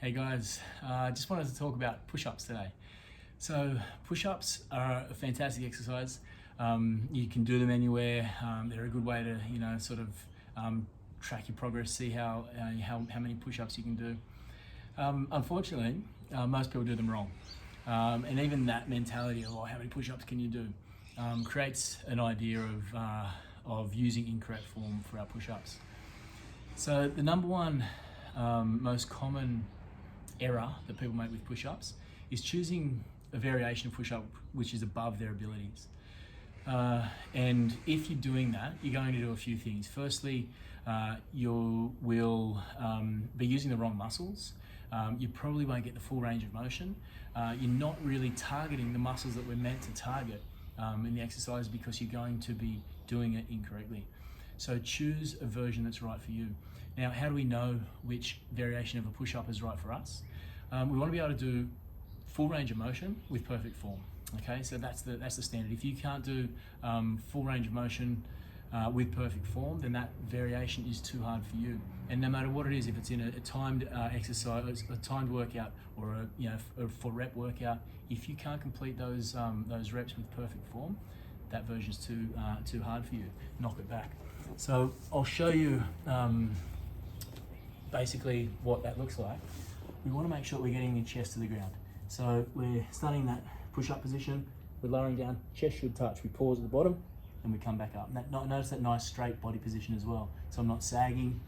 Hey guys, just wanted to talk about push-ups today. So push-ups are a fantastic exercise. You can do them anywhere. They're a good way to, sort of track your progress, see how many push-ups you can do. Unfortunately, most people do them wrong. And even that mentality of, how many push-ups can you do, creates an idea of using incorrect form for our push-ups. So the number one most common error that people make with push-ups is choosing a variation of push-up which is above their abilities. And if you're doing that, you're going to do a few things. Firstly, you will be using the wrong muscles. You probably won't get the full range of motion. You're not really targeting the muscles that we're meant to target in the exercise because you're going to be doing it incorrectly. So choose a version that's right for you. Now, how do we know which variation of a push-up is right for us? We want to be able to do full range of motion with perfect form. Okay, so that's the standard. If you can't do full range of motion with perfect form, then that variation is too hard for you. And no matter what it is, if it's in a timed exercise, a timed workout, or a full rep workout, if you can't complete those reps with perfect form, that version's too hard for you. Knock it back. So I'll show you basically what that looks like. We want to make sure we're getting the chest to the ground. So we're starting that push-up position, we're lowering down, chest should touch. We pause at the bottom and we come back up. Notice that nice straight body position as well. So I'm not sagging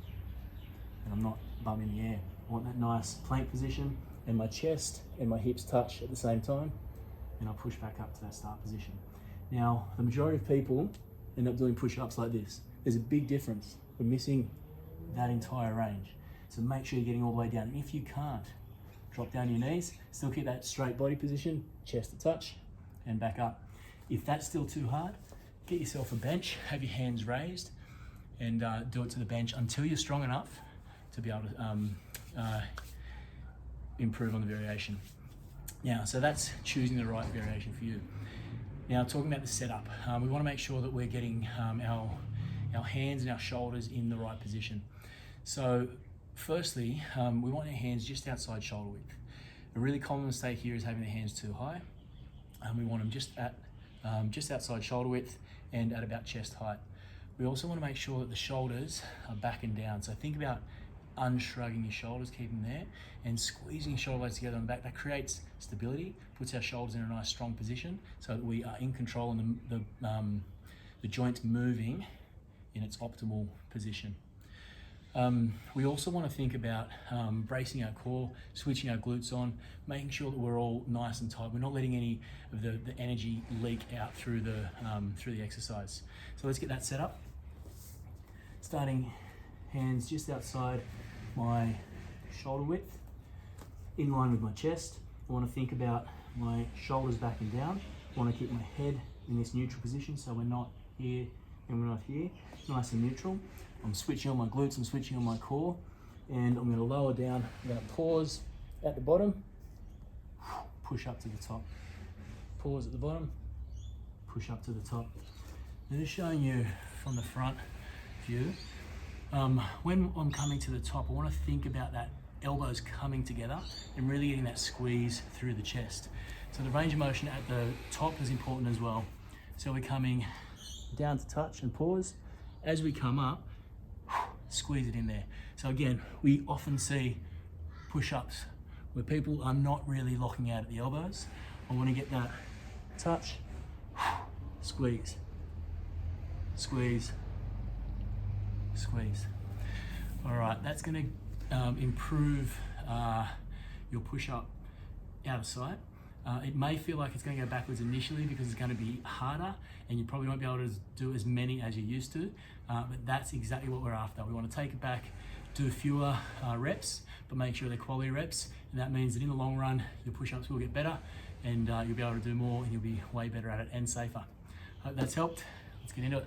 and I'm not bumming the air. I want that nice plank position and my chest and my hips touch at the same time, and I'll push back up to that start position. Now, the majority of people end up doing push-ups like this. There's a big difference. We're missing that entire range. So make sure you're getting all the way down. And if you can't, drop down to your knees, still keep that straight body position, chest to touch, and back up. If that's still too hard, get yourself a bench, have your hands raised, and do it to the bench until you're strong enough to be able to improve on the variation. Now, so that's choosing the right variation for you. Now, talking about the setup, we want to make sure that we're getting our hands and our shoulders in the right position. So firstly, we want our hands just outside shoulder width. A really common mistake here is having the hands too high. We want them just outside shoulder width and at about chest height. We also want to make sure that the shoulders are back and down. So think about unshrugging your shoulders, keep them there, and squeezing your shoulder blades together on the back. That creates stability, puts our shoulders in a nice strong position so that we are in control and the joint's moving in its optimal position. We also want to think about bracing our core, switching our glutes on, making sure that we're all nice and tight. We're not letting any of the energy leak out through the exercise. So let's get that set up. Starting hands just outside my shoulder width, in line with my chest. I want to think about my shoulders back and down. I want to keep my head in this neutral position so we're not here and we're not here. Nice and neutral. I'm switching on my glutes, I'm switching on my core, and I'm going to lower down. I'm going to pause at the bottom, push up to the top. Pause at the bottom, push up to the top. Now, just showing you from the front view, when I'm coming to the top, I want to think about that elbows coming together and really getting that squeeze through the chest. So the range of motion at the top is important as well. So we're coming down to touch and pause. As we come up, squeeze it in there. So again, we often see push-ups where people are not really locking out at the elbows. I want to get that touch, squeeze, squeeze, squeeze. All right, that's going to improve your push-up out of sight. It may feel like it's going to go backwards initially because it's going to be harder and you probably won't be able to do as many as you used to, but that's exactly what we're after. We want to take it back, do fewer reps, but make sure they're quality reps, and that means that in the long run, your push-ups will get better and you'll be able to do more and you'll be way better at it and safer. Hope that's helped. Let's get into it.